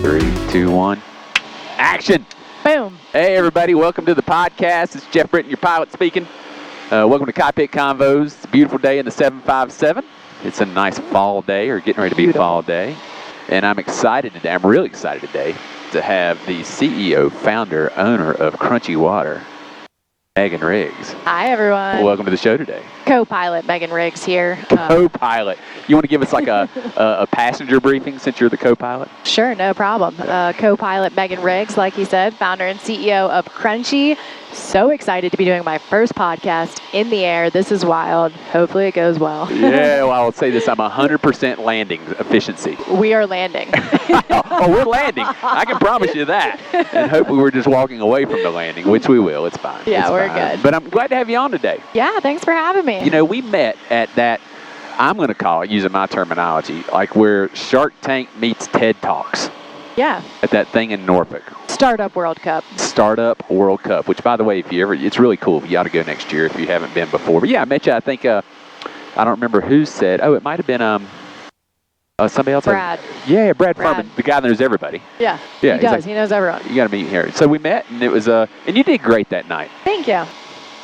3, 2, 1. Action! Boom. Hey, everybody. Welcome to the podcast. It's Jeff Britton, your pilot, speaking. Welcome to Cockpit Convos. It's a beautiful day in the 757. It's a nice fall day, or getting ready to be a fall day. And I'm excited today. I'm really excited today to have the CEO, founder, owner of Crunchy Water, Megan Riggs. Hi, everyone. Welcome to the show today. Co-pilot Megan Riggs here. Co-pilot. You want to give us like a passenger briefing since you're the co-pilot? Sure, no problem. Co-pilot Megan Riggs, like you said, founder and CEO of Crunchy. So excited to be doing my first podcast in the air. This is wild. Hopefully it goes well. Yeah, well, I will say this. I'm 100% landing efficiency. We are landing. Oh, we're landing. I can promise you that. And hopefully we're just walking away from the landing, which we will. It's fine. Yeah, it's we're fine. good. But I'm glad to have you on today. Yeah, thanks for having me. You know, we met at that, I'm going to call it, using my terminology, like where Shark Tank meets TED Talks. Yeah. At that thing in Norfolk. Startup World Cup. Startup World Cup, which, by the way, if you ever, it's really cool. You ought to go next year if you haven't been before. But yeah, I met you. I think, I don't remember who said, it might have been somebody else. Brad. Yeah, Brad Furman, the guy that knows everybody. Yeah, yeah, he does. He knows everyone. You got to meet here. So we met, and it was, and you did great that night. Thank you.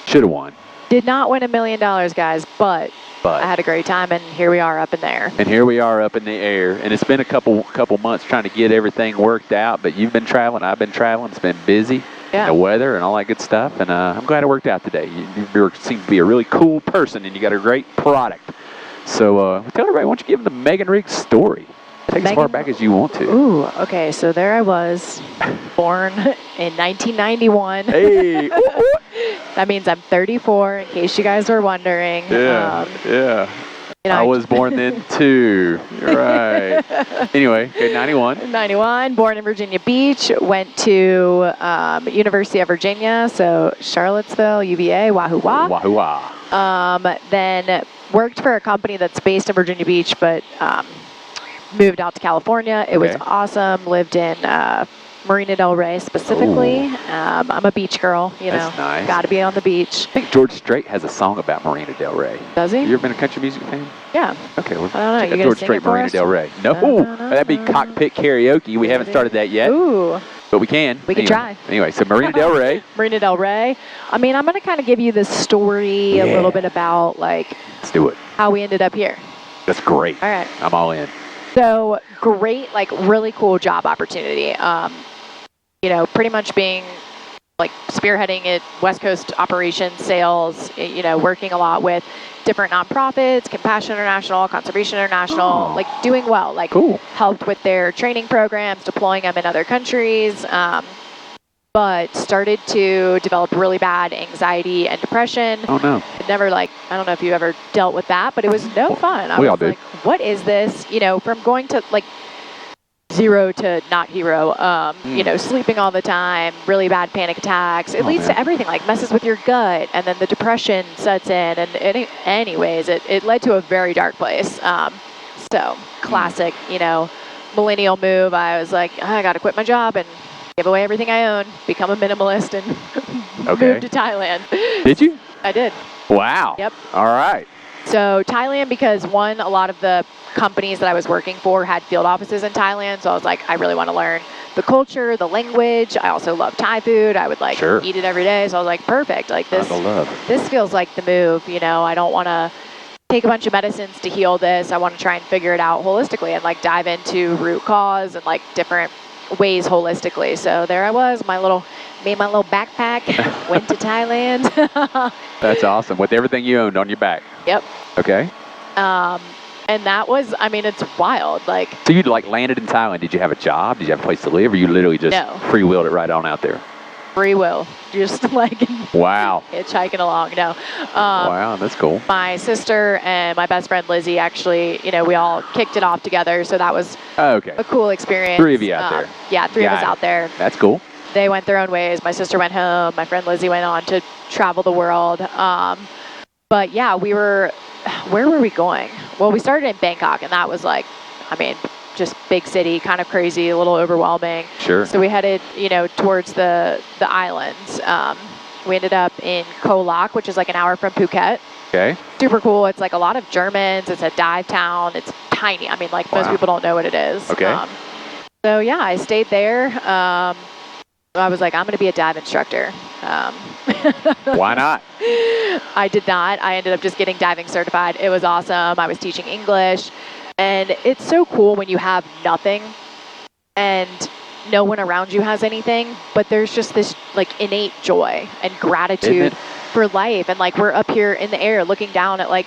Should have won. Did not win $1 million, guys, but I had a great time, and here we are up in the air. And here we are up in the air, and it's been a couple months trying to get everything worked out, but you've been traveling, I've been traveling, it's been busy, the weather and all that good stuff, and I'm glad it worked out today. You seem to be a really cool person, and you got a great product. So tell everybody, why don't you give them the Megan Riggs story? Take as far back as you want to. Ooh, okay, so there I was, born in 1991. Hey! That means I'm 34, in case you guys were wondering. Yeah, You know, I was born then too. You're right. Anyway, okay, 91. 91, born in Virginia Beach, went to University of Virginia, so Charlottesville, UVA, wahoo wah. Wahoo wah. Then worked for a company that's based in Virginia Beach, but moved out to California. It was awesome. Lived in Marina Del Rey specifically. I'm a beach girl, you know. That's nice. Got to be on the beach. I think George Strait has a song about Marina Del Rey. Does he? You ever been a country music fan? Yeah. Okay, well, I don't know. You George Strait, Marina Del Rey. No, that'd be Cockpit Karaoke. We haven't started that yet. Ooh. But we can. We can try. Anyway, so Marina Del Rey. Marina Del Rey. I mean, I'm going to kind of give you the story a little bit about, like, let's do it. How we ended up here. That's great. All right. I'm all in. So great, like really cool job opportunity. You know, pretty much being like spearheading it, West Coast operations, sales, you know, working a lot with different nonprofits, Compassion International, Conservation International, like doing well, like helped with their training programs, deploying them in other countries, but started to develop really bad anxiety and depression. Oh no. Never like, I don't know if you ever dealt with that, but it was no fun. I we was all did. Like, what is this? You know, from going to like zero to not hero, you know, sleeping all the time, really bad panic attacks. It leads to everything, like messes with your gut, and then the depression sets in. And anyways, it led to a very dark place. So classic, you know, millennial move. I was like, I got to quit my job and give away everything I own, become a minimalist, and move to Thailand. Did you? I did. Wow. Yep. All right. So Thailand, because one, a lot of the companies that I was working for had field offices in Thailand. So I was like, I really want to learn the culture, the language. I also love Thai food. I would like eat it every day. So I was like, perfect. Like this feels like the move. You know, I don't want to take a bunch of medicines to heal this. I want to try and figure it out holistically and like dive into root cause and like different ways holistically. So there I was, made my little backpack, went to Thailand. That's awesome. With everything you owned on your back. Yep. Okay. And that was, I mean, it's wild. Like. So you like landed in Thailand. Did you have a job? Did you have a place to live? Or you literally just free-willed it right on out there? Free will. Just like. Wow. Hitchhiking along. No. Wow, that's cool. My sister and my best friend Lizzie actually, you know, we all kicked it off together. So that was a cool experience. 3 of you out there. Yeah, 3 of us out there. That's cool. They went their own ways. My sister went home. My friend Lizzie went on to travel the world. But yeah, where were we going? Well, we started in Bangkok, and that was like, I mean, just big city, kind of crazy, a little overwhelming. Sure. So we headed, you know, towards the islands. We ended up in Koh Lak, which is like an hour from Phuket. Okay. Super cool. It's like a lot of Germans. It's a dive town. It's tiny. I mean, like most people don't know what it is. Okay. So yeah, I stayed there. I was like, I'm going to be a dive instructor. Why not? I did not. I ended up just getting diving certified. It was awesome. I was teaching English. And it's so cool when you have nothing and no one around you has anything, but there's just this like innate joy and gratitude for life. And like we're up here in the air looking down at like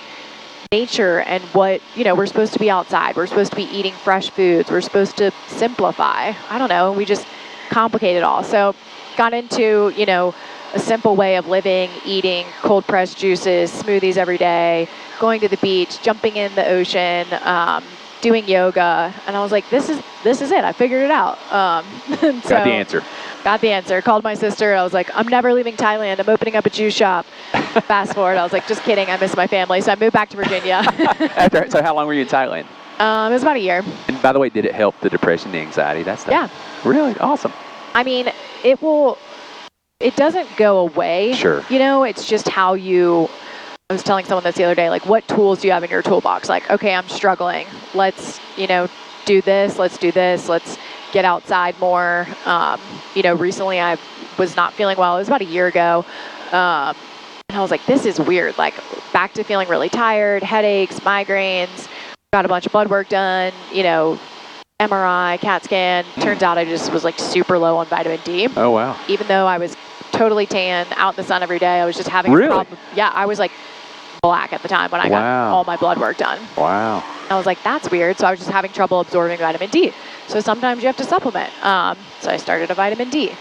nature and what, you know, we're supposed to be outside. We're supposed to be eating fresh foods. We're supposed to simplify. I don't know. We just complicate it all. So got into, you know, a simple way of living, eating cold pressed juices, smoothies every day, going to the beach, jumping in the ocean, doing yoga. And I was like, this is it. I figured it out. Got the answer. Got the answer. Called my sister. I was like, I'm never leaving Thailand. I'm opening up a juice shop. Fast forward. I was like, just kidding. I miss my family. So I moved back to Virginia. So how long were you in Thailand? It was about a year. And by the way, did it help the depression, the anxiety, that stuff? Yeah. Really? Awesome. I mean, it doesn't go away. Sure. You know, it's just how you, I was telling someone this the other day, like, what tools do you have in your toolbox? Like, okay, I'm struggling. Let's, you know, do this. Let's do this. Let's get outside more. You know, recently I was not feeling well. It was about a year ago. And I was like, this is weird. Like, back to feeling really tired, headaches, migraines, got a bunch of blood work done, you know, MRI, CAT scan. Turns out I just was like super low on vitamin D. Oh, wow. Even though I was totally tan, out in the sun every day, I was just having a problem. Yeah, I was like black at the time when I got all my blood work done. Wow. I was like, that's weird. So I was just having trouble absorbing vitamin D. So sometimes you have to supplement. So I started a vitamin D.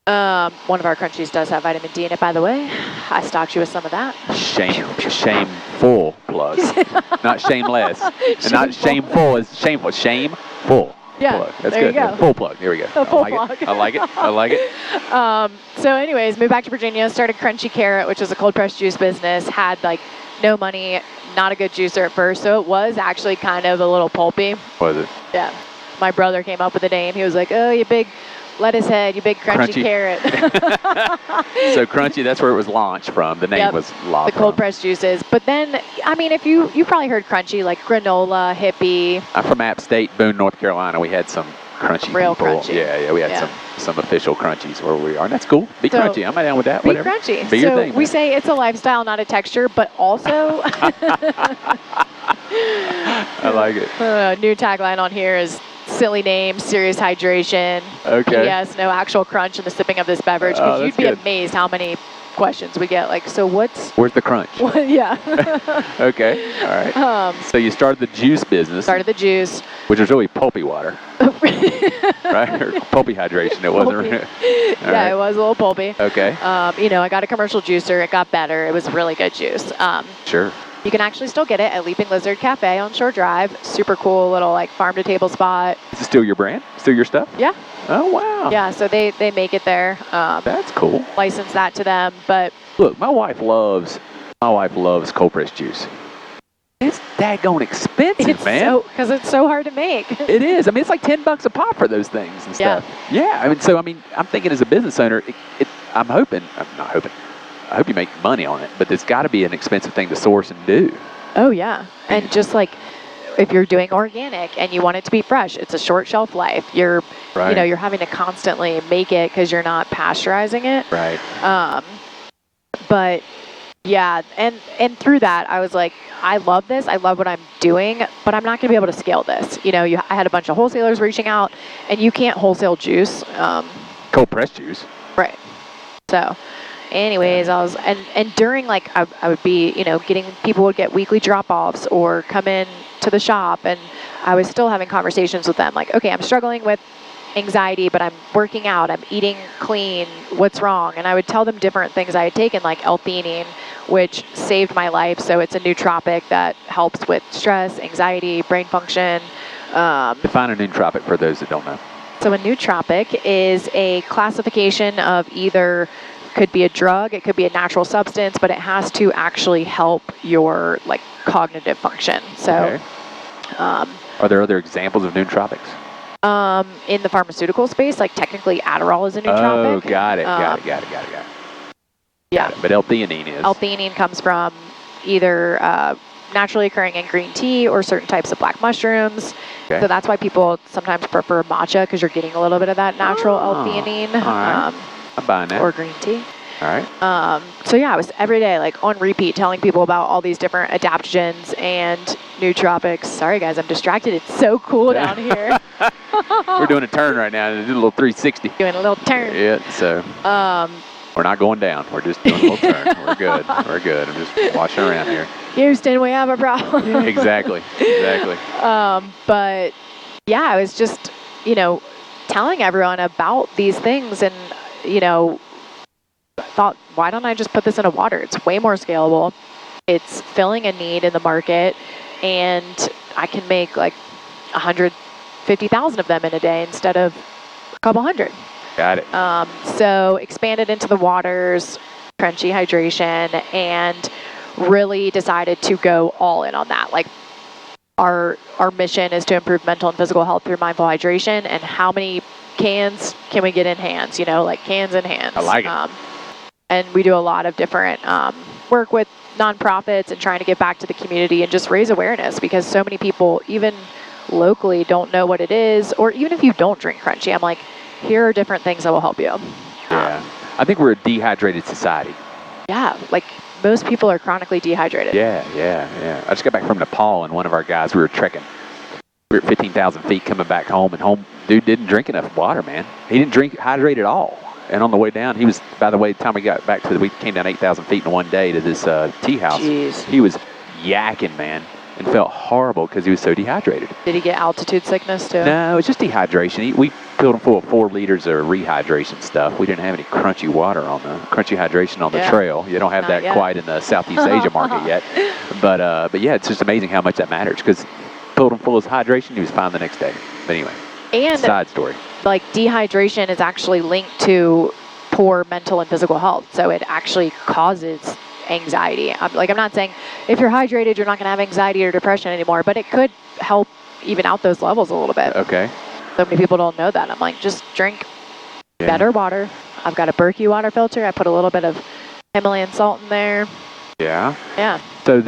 One of our crunchies does have vitamin D in it, by the way. I stocked you with some of that. Shameful plug. Not shameless. And not shameful is shameful. Shameful. Yeah, plug. That's there good. You go. Yeah, full plug. Here we go. A full plug. I like it. I like it. So anyways, moved back to Virginia, started Crunchy Carrot, which was a cold pressed juice business. Had like no money, not a good juicer at first. So it was actually kind of a little pulpy. Was it? Yeah. My brother came up with the name. He was like, oh, you big lettuce head, you big crunchy carrot. So Crunchy, that's where it was launched from. The name was launched the cold pressed juices. But then, I mean, if you probably heard Crunchy, like granola, hippie. I'm from App State, Boone, North Carolina. We had some crunchy real people. Crunchy. Yeah, we had some official crunchies where we are. And that's cool. Be crunchy. I'm down with that. Be Whatever. crunchy. Be your thing, we say it's a lifestyle, not a texture, but also. I like it. New tagline on here is silly name, serious hydration. Okay. Yes, no actual crunch in the sipping of this beverage. Because you'd be amazed how many questions we get. Like, so where's the crunch? Yeah. Okay. All right. So you started the juice business. Started the juice. Which was really pulpy water. Right? Or pulpy hydration. It wasn't. Yeah, it was a little pulpy. Okay. You know, I got a commercial juicer. It got better. It was really good juice. Sure. You can actually still get it at Leaping Lizard Cafe on Shore Drive. Super cool little like farm to table spot. Is it still your brand? Still your stuff? Yeah. Oh, wow. Yeah, so they make it there. That's cool. License that to them, but look, my wife loves cold pressed juice. It's daggone expensive, man. Because it's so hard to make. It is. I mean, it's like $10 a pop for those things and stuff. Yeah. I mean, I'm thinking as a business owner, I hope you make money on it, but it's got to be an expensive thing to source and do. Oh, yeah. And just like if you're doing organic and you want it to be fresh, it's a short shelf life. You're having to constantly make it because you're not pasteurizing it. Right. But yeah, and through that, I was like, I love this. I love what I'm doing, but I'm not going to be able to scale this. You know, I had a bunch of wholesalers reaching out, and you can't wholesale juice. Cold pressed juice. Right. So. Anyways, I was, and during like, I would be, you know, people would get weekly drop-offs or come in to the shop, and I was still having conversations with them like, okay, I'm struggling with anxiety, but I'm working out, I'm eating clean, what's wrong? And I would tell them different things I had taken, like L-theanine, which saved my life. So it's a nootropic that helps with stress, anxiety, brain function. Define a nootropic for those that don't know. So a nootropic is a classification of either could be a drug, it could be a natural substance, but it has to actually help your like cognitive function. So, are there other examples of nootropics? In the pharmaceutical space, like technically Adderall is a nootropic. Oh, got it. Yeah. But L-theanine is. L-theanine comes from either naturally occurring in green tea or certain types of black mushrooms. Okay. So that's why people sometimes prefer matcha, because you're getting a little bit of that natural L-theanine. All right. I'm buying that. Or green tea. All right. So yeah, I was every day like on repeat telling people about all these different adaptogens and nootropics. Sorry guys, I'm distracted. It's so cool down here. We're doing a turn right now. Doing a little 360. Doing a little turn. Yeah, so we're not going down. We're just doing a little turn. We're good. We're good. I'm just washing around here. Houston, we have a problem. Yeah, exactly. Exactly. But yeah, I was just, telling everyone about these things and, thought, why don't I just put this into water? It's way more scalable. It's filling a need in the market, and I can make like 150,000 of them in a day instead of a couple hundred. Got it. So expanded into the waters, crunchy hydration, and really decided to go all in on that. Like our mission is to improve mental and physical health through mindful hydration, and how many cans can we get in hands? Like cans in hands. I like it. And we do a lot of different work with nonprofits and trying to get back to the community and just raise awareness, because so many people, even locally, don't know what it is. Or even if you don't drink crunchy, I'm like, here are different things that will help you. Yeah. I think we're a dehydrated society. Yeah. Like most people are chronically dehydrated. Yeah. I just got back from Nepal, and one of our guys, we were trekking. We were at 15,000 feet coming back home, and dude didn't drink enough water, man. He didn't hydrate at all. And on the way down, he was, by the way, the time we got back we came down 8,000 feet in one day to this tea house. Jeez. He was yakking, man, and felt horrible because he was so dehydrated. Did he get altitude sickness too? No, it was just dehydration. We filled him full of 4 liters of rehydration stuff. We didn't have any crunchy hydration on the trail. You don't have that quite in the Southeast Asia market yet. But yeah, it's just amazing how much that matters, because filled him full of hydration, he was fine the next day. But anyway, side story. Like dehydration is actually linked to poor mental and physical health. So it actually causes anxiety. I'm not saying if you're hydrated, you're not going to have anxiety or depression anymore, but it could help even out those levels a little bit. Okay. So many people don't know that. I'm like, just drink better water. I've got a Berkey water filter. I put a little bit of Himalayan salt in there. Yeah. Yeah. So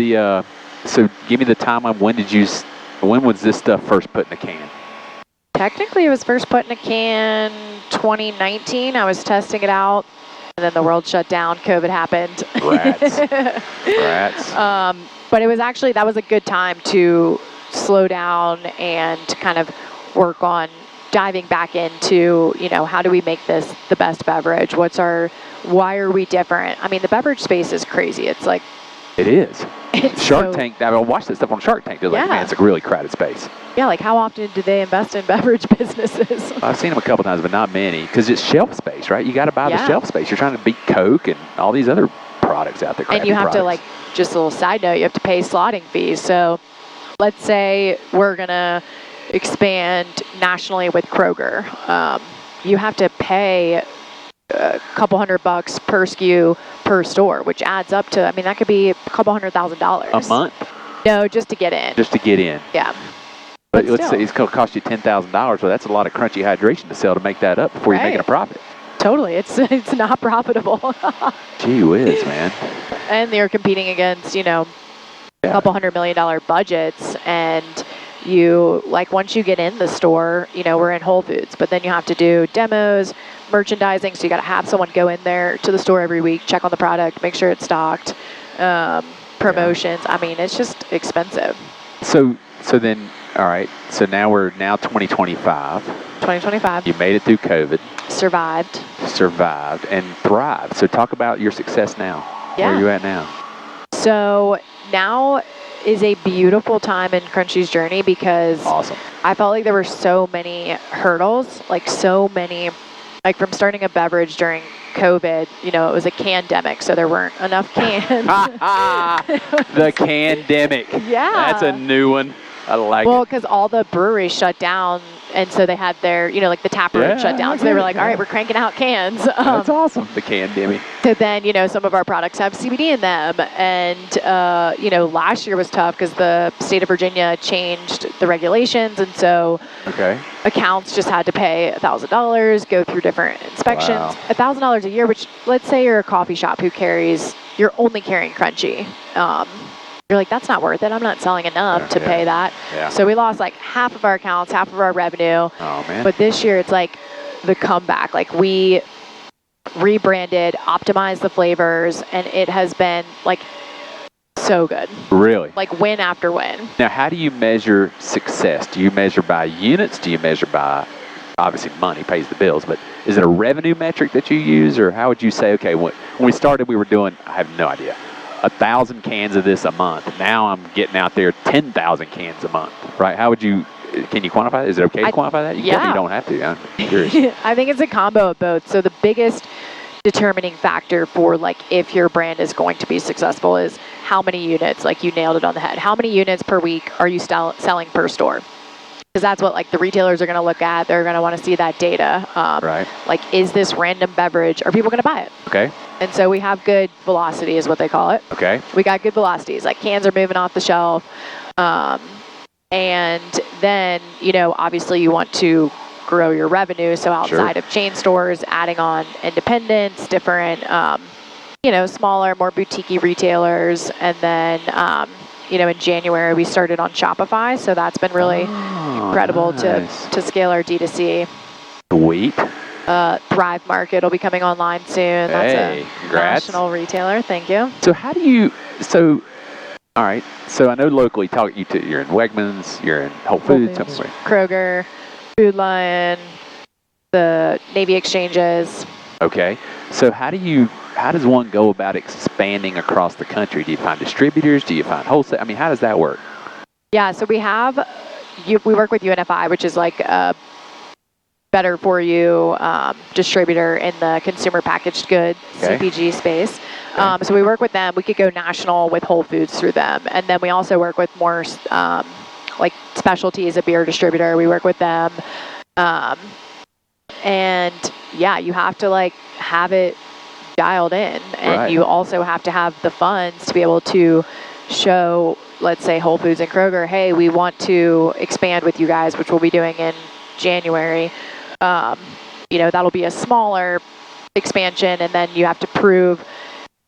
so give me the timeline. When was this stuff first put in a can? Technically, it was first put in a can 2019. I was testing it out, and then the world shut down. COVID happened. Rats. But it was actually, that was a good time to slow down and kind of work on diving back into, how do we make this the best beverage? Why are we different? I mean, the beverage space is crazy. It's like... It is. Shark Tank, I watched that stuff on Shark Tank. They're like, man, it's a really crowded space. Yeah, like how often do they invest in beverage businesses? I've seen them a couple times, but not many, because it's shelf space, right? You got to buy the shelf space. You're trying to beat Coke and all these other products out there. And you have to, just a little side note, you have to pay slotting fees. So let's say we're going to expand nationally with Kroger. You have to pay a couple $100 per SKU per store, which adds up to, that could be a couple $100,000 a month. No, just to get in. Just to get in. Yeah. But let's say it's going to cost you $10,000. Well, that's a lot of crunchy hydration to sell to make that up before you're making a profit. Totally, it's not profitable. Gee whiz, man. And they're competing against a couple $100 million budgets, and once you get in the store, we're in Whole Foods, but then you have to do demos, merchandising, so you got to have someone go in there to the store every week, check on the product, make sure it's stocked, promotions. It's just expensive. So then, all right, so now 2025. 2025. You made it through COVID. Survived and thrived. So talk about your success now. Yeah. Where are you at now? So now is a beautiful time in Crunchy's journey, because awesome. I felt like there were so many hurdles, from starting a beverage during COVID, it was a candemic, so there weren't enough cans. The candemic. Yeah. That's a new one. I like it. Well, because all the breweries shut down, and so they had their, the tap room shut down. So they were like, all right, we're cranking out cans. That's awesome. The candemic. So then, some of our products have CBD in them. And, last year was tough because the state of Virginia changed the regulations. And so accounts just had to pay $1,000, go through different inspections. Wow. $1,000 a year, which let's say you're a coffee shop you're only carrying Crunchy. you're like, that's not worth it. I'm not selling enough to pay that. Yeah. So we lost like half of our accounts, half of our revenue. Oh, man. But this year it's like the comeback. Like we rebranded, optimized the flavors, and it has been like so good. Really? Like win after win. Now, how do you measure success? Do you measure by units? Do you measure by, obviously money pays the bills, but is it a revenue metric that you use, or how would you say, okay, when we started, we were doing, I have no idea, 1,000 cans of this a month. Now I'm getting out there 10,000 cans a month, right? How would you, can you quantify that? Is it okay to quantify that? You don't have to. I'm curious. I think it's a combo of both. So the biggest determining factor for like if your brand is going to be successful is how many units, like you nailed it on the head. How many units per week are you selling per store? Because that's what like the retailers are going to look at. They're going to want to see that data. Right. Like, is this random beverage, are people going to buy it? Okay. And so we have good velocity is what they call it. Okay. We got good velocities. Like cans are moving off the shelf. And then, you know, obviously you want to grow your revenue. So outside of chain stores, adding on independents, different, you know, smaller, more boutique-y retailers. And then, you know, in January, we started on Shopify. So that's been really incredible to scale our D2C. Sweet. Thrive Market will be coming online soon. That's a congrats. national retailer. Thank you. So how do you, all right. So I know locally, you're in Wegmans, you're in Whole Foods. Kroger, Food Lion, the Navy exchanges. Okay. So how does one go about expanding across the country? Do you find distributors? Do you find wholesale? I mean, how does that work? Yeah, so we work with UNFI, which is like a better for you distributor in the consumer packaged goods, CPG space. So we work with them. We could go national with Whole Foods through them. And then we also work with more like specialties, a beer distributor. We work with them. And yeah, you have to like have it dialed in. And you also have to have the funds to be able to show, let's say Whole Foods and Kroger, hey, we want to expand with you guys, which we'll be doing in January. You know, that'll be a smaller expansion. And then you have to prove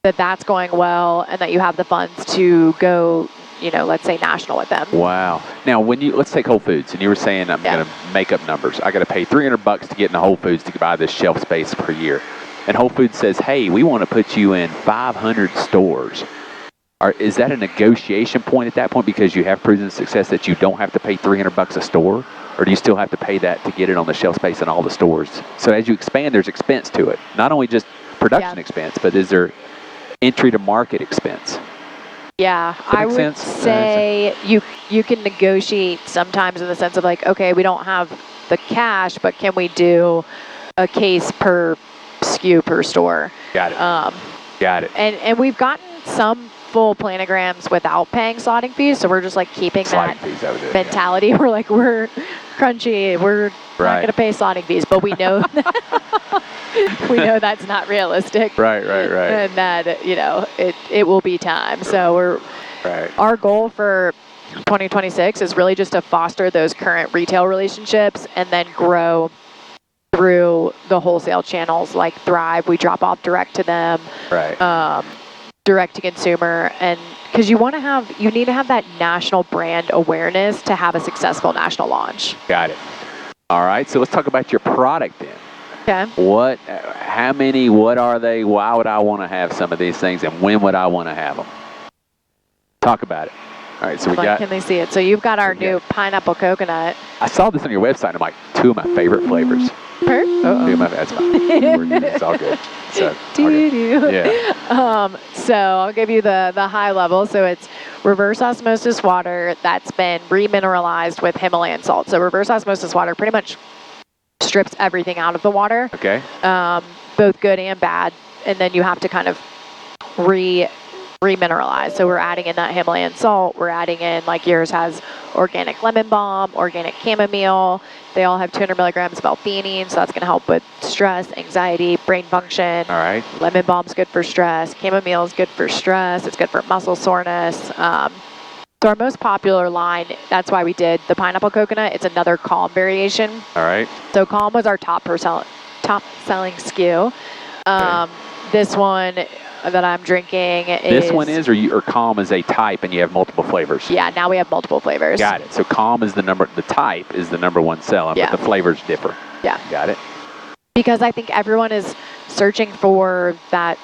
that that's going well and that you have the funds to go, you know, let's say national with them. Wow. Now, let's take Whole Foods, and you were saying I'm going to make up numbers. I got to pay $300 to get into Whole Foods to buy this shelf space per year. And Whole Foods says, hey, we want to put you in 500 stores. Is that a negotiation point at that point because you have proven success that you don't have to pay $300 a store? Or do you still have to pay that to get it on the shelf space in all the stores? So as you expand, there's expense to it. Not only just production expense, but is there entry to market expense? Yeah, I would say you can negotiate sometimes in the sense of like, okay, we don't have the cash, but can we do a case per SKU per store? Got it. Got it. And we've gotten some full planograms without paying slotting fees, so we're just like keeping that mentality. We're like, we're crunchy, we're not going to pay slotting fees, but we know we know that's not realistic. Right. And that, you know, it will be time. So our goal for 2026 is really just to foster those current retail relationships and then grow through the wholesale channels like Thrive. We drop off direct to them. Direct to consumer, and because you need to have that national brand awareness to have a successful national launch. Got it. All right, so let's talk about your product then. Okay. How many, what are they, why would I want to have some of these things, and when would I want to have them? Talk about it. All right, so can they see it? So you've got our new pineapple coconut. I saw this on your website, and I'm like, two of my favorite flavors. That's fine. It's all good. So, so I'll give you the high level. So it's reverse osmosis water that's been remineralized with Himalayan salt. So reverse osmosis water pretty much strips everything out of the water. Okay. Both good and bad. And then you have to kind of remineralize. So we're adding in that Himalayan salt. We're adding in, like yours has organic lemon balm, organic chamomile. They all have 200 milligrams of L-theanine, so that's going to help with stress, anxiety, brain function. All right. Lemon balm's good for stress. Chamomile is good for stress. It's good for muscle soreness. So our most popular line, that's why we did the pineapple coconut. It's another Calm variation. All right. So Calm was our top selling SKU. This one that I'm drinking is... This one is, or Calm is a type and you have multiple flavors? Yeah, now we have multiple flavors. Got it. So Calm is the type is the #1 selling, but the flavors differ. Yeah. Got it. Because I think everyone is searching for that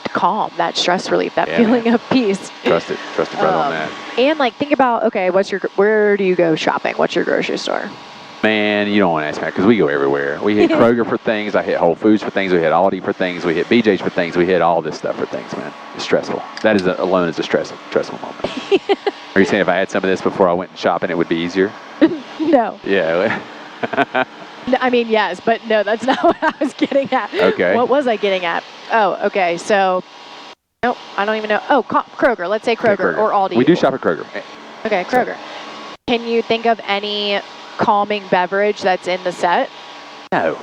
calm, that stress relief, that feeling of peace. Trust it brother on that. And like, think about, okay, where do you go shopping? What's your grocery store? Man, you don't want to ask me because we go everywhere. We hit Kroger for things. I hit Whole Foods for things. We hit Aldi for things. We hit BJ's for things. We hit all this stuff for things, man. It's stressful. That is alone is a stressful moment. Are you saying if I had some of this before I went shopping, it would be easier? No. Yeah. I mean, yes, but no, that's not what I was getting at. Okay. What was I getting at? Oh, okay. So, no, I don't even know. Oh, Kroger. Let's say Kroger or Aldi. We do shop at Kroger. Okay, Kroger. Can you think of any calming beverage that's in the set? No.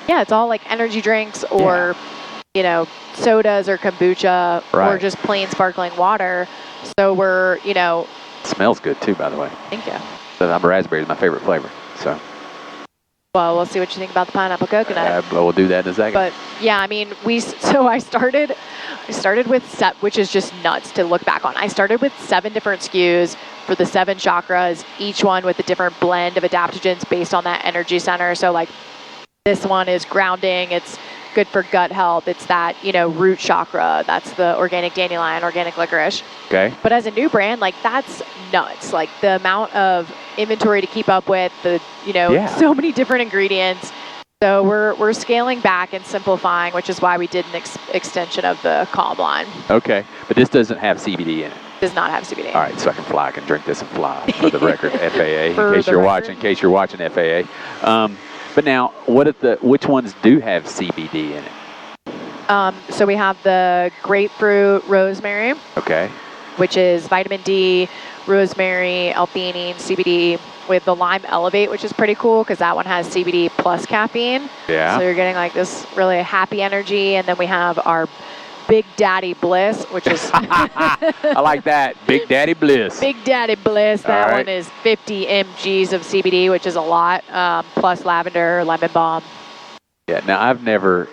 Yeah, it's all like energy drinks or, sodas or kombucha or just plain sparkling water. So we're, It smells good too, by the way. Thank you. Raspberry is my favorite flavor, so. Well, we'll see what you think about the pineapple coconut. We'll do that in a second. But yeah, I mean, I started with which is just nuts to look back on. I started with 7 different SKUs for the 7 chakras, each one with a different blend of adaptogens based on that energy center. So like this one is grounding. It's good for gut health. It's that, root chakra. That's the organic dandelion, organic licorice. Okay. But as a new brand, like that's nuts. Like the amount of inventory to keep up with, so many different ingredients. So we're scaling back and simplifying, which is why we did an extension of the Calm line. Okay, but this doesn't have CBD in it. Does not have CBD. All right, so I can drink this and fly for the record, FAA. In case you're watching FAA. But now, which ones do have CBD in it? So we have the grapefruit rosemary. Okay. Which is vitamin D, rosemary, L-theanine, CBD, with the lime elevate, which is pretty cool because that one has CBD plus caffeine. Yeah. So you're getting like this really happy energy. And then we have our Big Daddy Bliss, which is... I like that. Big Daddy Bliss. Big Daddy Bliss. That one is 50 mgs of CBD, which is a lot, plus lavender, lemon balm. Yeah. Now I've never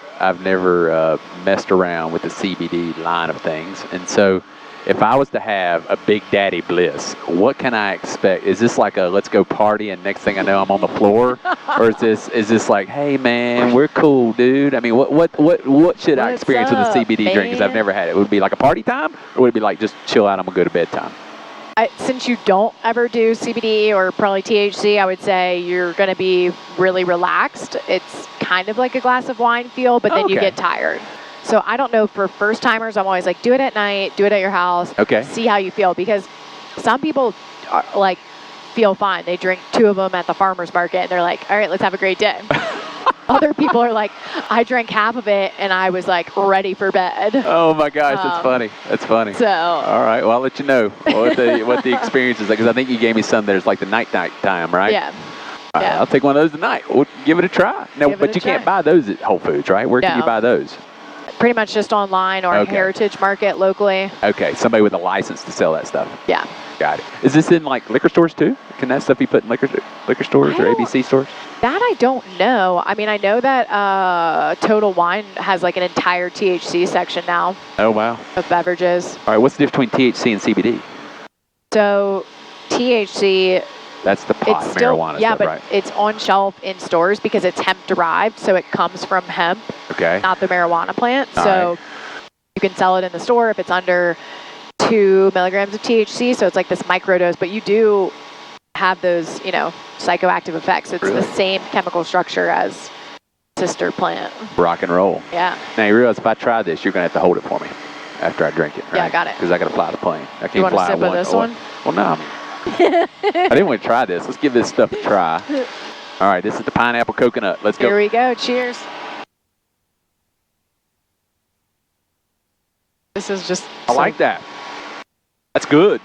messed around with the CBD line of things, and so if I was to have a Big Daddy Bliss, what can I expect? Is this like a let's go party and next thing I know I'm on the floor, or is this like, hey man, we're cool, dude? I mean, what should I experience with a CBD drink? Because I've never had it. Would it be like a party time, or would it be like just chill out? I'm gonna go to bed time. Since you don't ever do CBD or probably THC, I would say you're going to be really relaxed. It's kind of like a glass of wine feel, but then you get tired. So I don't know, for first timers, I'm always like, do it at night, do it at your house, see how you feel. Because some people are feel fine. They drink 2 of them at the farmer's market and they're like, all right, let's have a great day. Other people are like, I drank half of it and I was like ready for bed. Oh my gosh, that's funny. That's funny. So. All right, well, I'll let you know what the experience is like, because I think you gave me some there's like the night time, right? Yeah. I'll take one of those tonight. We'll give it a try. No, but you can't buy those at Whole Foods, right? Where can you buy those? Pretty much just online or Heritage Market locally. Okay, somebody with a license to sell that stuff. Yeah. Got it. Is this in like liquor stores too? Can that stuff be put in liquor stores or ABC stores? That I don't know. I mean, I know that Total Wine has like an entire THC section now. Oh, wow. Of beverages. All right, what's the difference between THC and CBD? So THC... That's the pot marijuana yeah, stuff, but right? it's on shelf in stores because it's hemp derived, so it comes from hemp, not the marijuana plant. So you can sell it in the store if it's under 2 milligrams of THC. So it's like this microdose, but you do have those, psychoactive effects. It's the same chemical structure as sister plant. Rock and roll. Yeah. Now you realize if I try this, you're gonna have to hold it for me after I drink it, right? Yeah, I got it. Because I gotta fly the plane. I can't you want fly to sip of this one? Well, no. I didn't want to try this. Let's give this stuff a try. All right, this is the pineapple coconut. Let's go. Here we go. Cheers. This is just... I like that. That's good.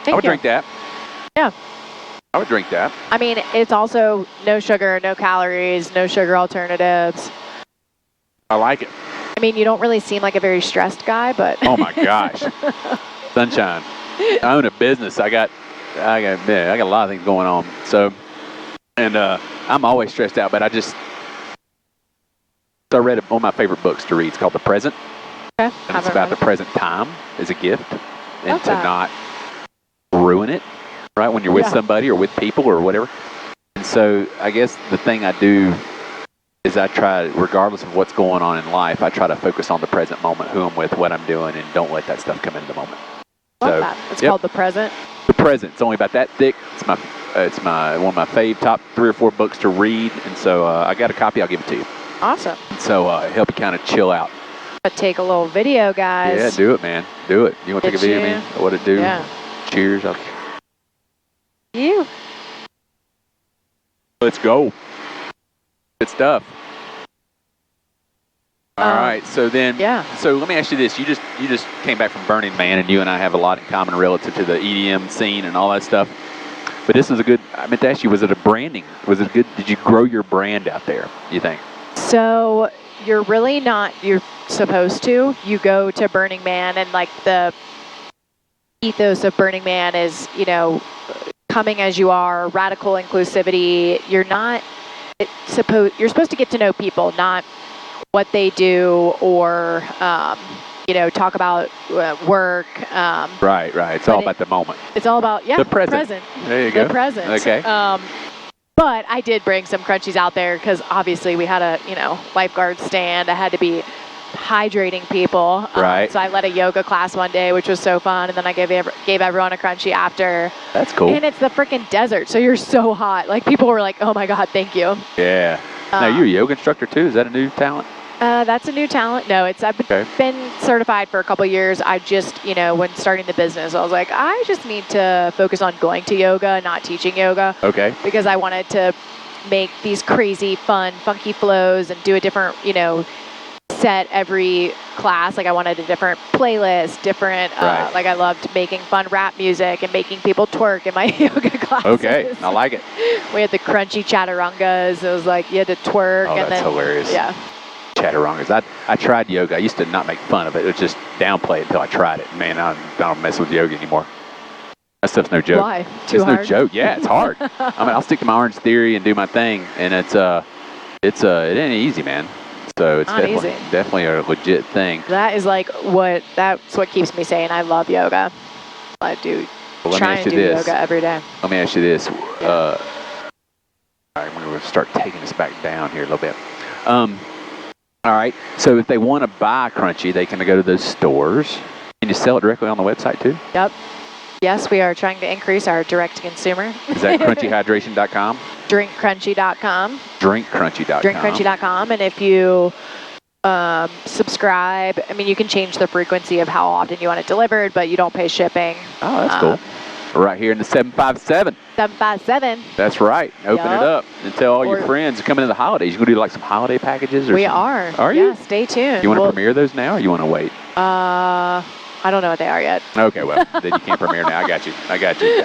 I would drink that. Yeah. I would drink that. I mean, it's also no sugar, no calories, no sugar alternatives. I like it. I mean, you don't really seem like a very stressed guy, but... Oh, my gosh. Sunshine. I own a business. I got a lot of things going on. So, and I'm always stressed out, but I read one of my favorite books to read. It's called The Present. Okay. And it's about the present time as a gift, and to not ruin it, right, when you're with somebody or with people or whatever. And so I guess the thing I do is I try, regardless of what's going on in life, I try to focus on the present moment, who I'm with, what I'm doing, and don't let that stuff come into the moment. Love that. It's called The Present. The Present. It's only about that thick. It's my one of my top 3 or 4 books to read, and so I got a copy. I'll give it to you. Awesome. So help you kind of chill out. But take a little video, guys. Yeah, do it, man. Do it. You want to take a video of me? What it do? Yeah. Cheers. You. Let's go. Good stuff. All right. So then. Yeah. So let me ask you this: you just came back from Burning Man, and you and I have a lot in common relative to the EDM scene and all that stuff. But this was a good. I meant to ask you: was it a branding? Was it good? Did you grow your brand out there? You think? So you're really not. You're supposed to. You go to Burning Man, and like the ethos of Burning Man is, coming as you are, radical inclusivity. You're not. You're supposed to get to know people, not what they do or talk about work. Right. It's all about the moment. It's all about the present. There you go. The present. Okay. But I did bring some crunchies out there because obviously we had a lifeguard stand. I had to be hydrating people. Right. So I led a yoga class one day, which was so fun, and then I gave everyone a crunchie after. That's cool. And it's the freaking desert, so you're so hot. Like people were like, "Oh my God, thank you." Yeah. Now you're a yoga instructor too. Is that a new talent? That's a new talent. No, I've been certified for a couple years. I just, when starting the business, I was like, I just need to focus on going to yoga, not teaching yoga. Okay. Because I wanted to make these crazy, fun, funky flows and do a different, set every class. Like I wanted a different playlist, different, like I loved making fun rap music and making people twerk in my yoga classes. Okay, I like it. We had the crunchy chatarangas. It was like you had to twerk. Oh, that's hilarious. Yeah. Chatarangas. I tried yoga. I used to not make fun of it. It was just downplay it until I tried it. Man, I don't mess with yoga anymore. That stuff's no joke. Why? It's no joke. Yeah, it's hard. I mean, I'll stick to my Orange Theory and do my thing, and it ain't easy, man. So it's definitely a legit thing. That's what keeps me sane. I love yoga. I do. Try and do yoga every day. Let me ask you this. All right, we're going to start taking this back down here a little bit. All right, so if they want to buy Crunchy, they can go to those stores. Can you sell it directly on the website too? Yep. Yes, we are trying to increase our direct-to-consumer. Is that crunchyhydration.com? Drinkcrunchy.com. Drinkcrunchy.com. Drinkcrunchy.com. And if you subscribe, you can change the frequency of how often you want it delivered, but you don't pay shipping. Oh, that's cool. Right here in the 757. 757. That's right. Open it up and tell all your friends coming into the holidays. You going to do like some holiday packages? We are. Are you? Yeah, stay tuned. You want to premiere those now or you want to wait? I don't know what they are yet. Okay, well, then you can't premiere now. I got you.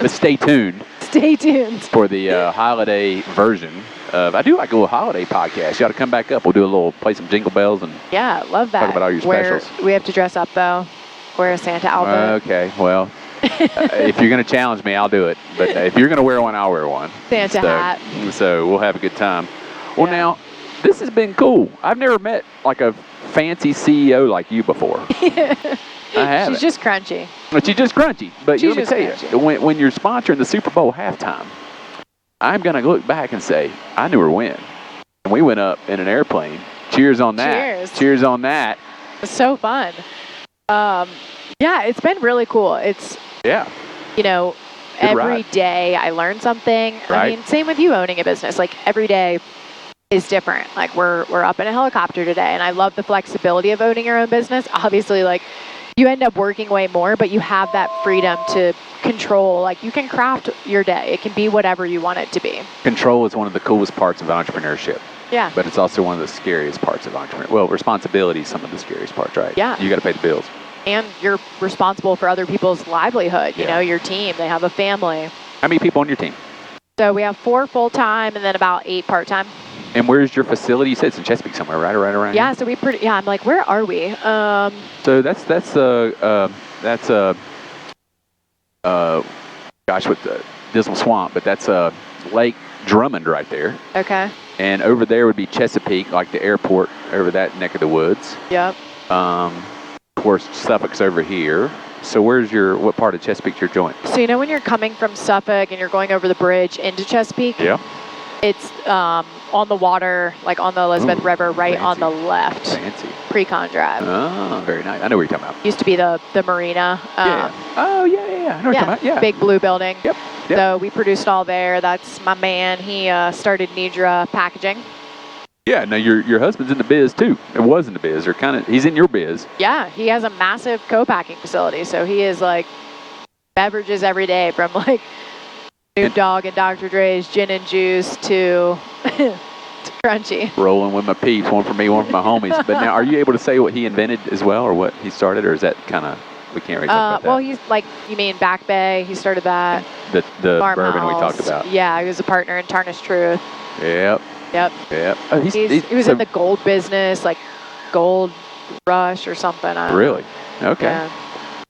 But stay tuned. Stay tuned. For the holiday version of, I do like a little holiday podcast. You ought to come back up. We'll play some jingle bells and love that. Talk about all your specials. We have to dress up though. Wear a Santa outfit. Okay, well, if you're going to challenge me, I'll do it. But if you're going to wear one, I'll wear one. Santa hat. So we'll have a good time. Well, now, this has been cool. I've never met like a fancy CEO like you before. I haven't. She's just crunchy. But she's just crunchy. But she's let me tell you, when you're sponsoring the Super Bowl halftime, I'm going to look back and say, I knew her when. And we went up in an airplane. Cheers on that. Cheers on that. It's so fun. It's been really cool. It's, every day I learn something. Right. Same with you owning a business. Like every day is different. Like we're up in a helicopter today, and I love the flexibility of owning your own business. Obviously, like you end up working way more, but you have that freedom to control. Like you can craft your day. It can be whatever you want it to be. Control is one of the coolest parts of entrepreneurship. Yeah. But it's also one of the scariest parts of entrepreneurship. Well, responsibility is some of the scariest parts, right? Yeah. You got to pay the bills. And you're responsible for other people's livelihood. You know, your team, they have a family. How many people on your team? So we have 4 full-time and then about 8 part-time. And where's your facility? You said it's in Chesapeake somewhere, right? Around Yeah, here? so I'm like, where are we? So that's with the Dismal Swamp, but that's Lake Drummond right there. Okay. And over there would be Chesapeake, like the airport over that neck of the woods. Yep. where Suffolk's over here. So what part of Chesapeake's your joint? So you know when you're coming from Suffolk and you're going over the bridge into Chesapeake? Yeah. It's on the water, like on the Elizabeth River, right fancy. on the left. Fancy. Pre-con Drive. Oh, very nice. I know what you're talking about. Used to be the marina. Yeah. Oh, yeah. I know what you're talking about. Yeah. Big blue building. Yep. So we produced all there. That's my man. He started Nidra Packaging. Yeah, now your husband's in the biz too. It was in the biz, or he's in your biz. Yeah, he has a massive co-packing facility. So he is like beverages every day, from like Snoop Dogg and Dr. Dre's gin and juice to Crunchy. Rolling with my peeps, one for me, one for my homies. But now, are you able to say what he invented as well, or what he started, or is that kind of, we can't really talk about that? Well, he's like, you mean Back Bay? He started that. The bourbon we talked about. Yeah, he was a partner in Tarnished Truth. Yep. Oh, he was in the gold business, like Gold Rush or something. Really? Okay. Yeah.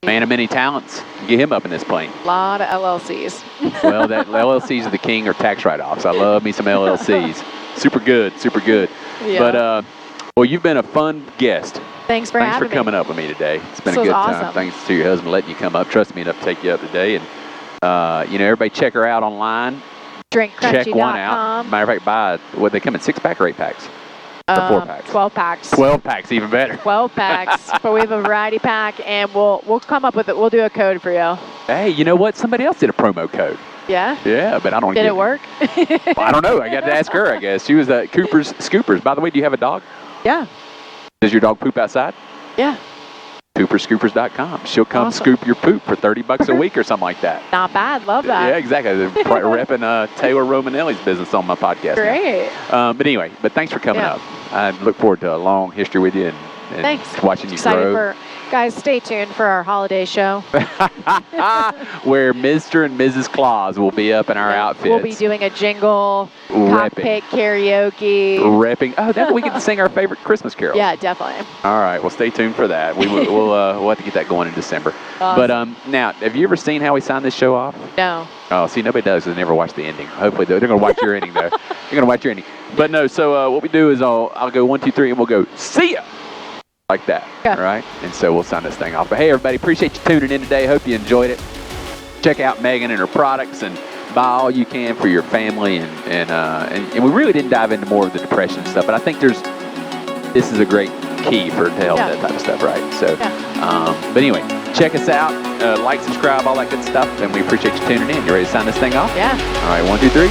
Man of many talents. Get him up in this plane. A lot of LLCs. Well, that LLCs are the king, or tax write-offs. I love me some LLCs. Super good. Yeah. But, well, you've been a fun guest. Thanks for having me. Thanks for coming up with me today. It's been a good awesome. time. Thanks to your husband letting you come up. Trust me enough to take you up today. And, everybody check her out online. DrinkCrunchy.com. Check one out. Matter of fact, they come in 6-pack or 8-packs? Or 4-packs? 12 packs. 12 packs, even better. 12 packs. But we have a variety pack, and we'll come up with it. We'll do a code for you. Hey, you know what? Somebody else did a promo code. Yeah? Yeah, but I don't. Did it work? Well, I don't know. I got to ask her, I guess. She was at Cooper's Scoopers. By the way, do you have a dog? Yeah. Does your dog poop outside? Yeah. CooperScoopers.com. She'll come scoop your poop for $30 a week or something like that. Not bad. Love that. Yeah, exactly. Repping Taylor Romanelli's business on my podcast. Great. But anyway, thanks for coming up. I look forward to a long history with you and thanks. Watching you Excited grow. Guys, stay tuned for our holiday show. Where Mr. and Mrs. Claus will be up in our outfits. We'll be doing a jingle, cockpit karaoke. Repping. Oh, then we get to sing our favorite Christmas carols. Yeah, definitely. All right, well, stay tuned for that. We'll have to get that going in December. Awesome. But now, have you ever seen how we sign this show off? No. Oh, see, nobody does. They never watch the ending. Hopefully, they're going to watch your ending, though. They're going to watch your ending. But no, so what we do is I'll go 1, 2, 3, and we'll go, see ya! Like that, all right? And so we'll sign this thing off. But hey, everybody, appreciate you tuning in today. Hope you enjoyed it. Check out Megan and her products and buy all you can for your family. And we really didn't dive into more of the depression stuff, but I think this is a great key to help that type of stuff, right? So, but anyway, check us out, like, subscribe, all that good stuff, and we appreciate you tuning in. You ready to sign this thing off? Yeah. All right, 1, 2, 3.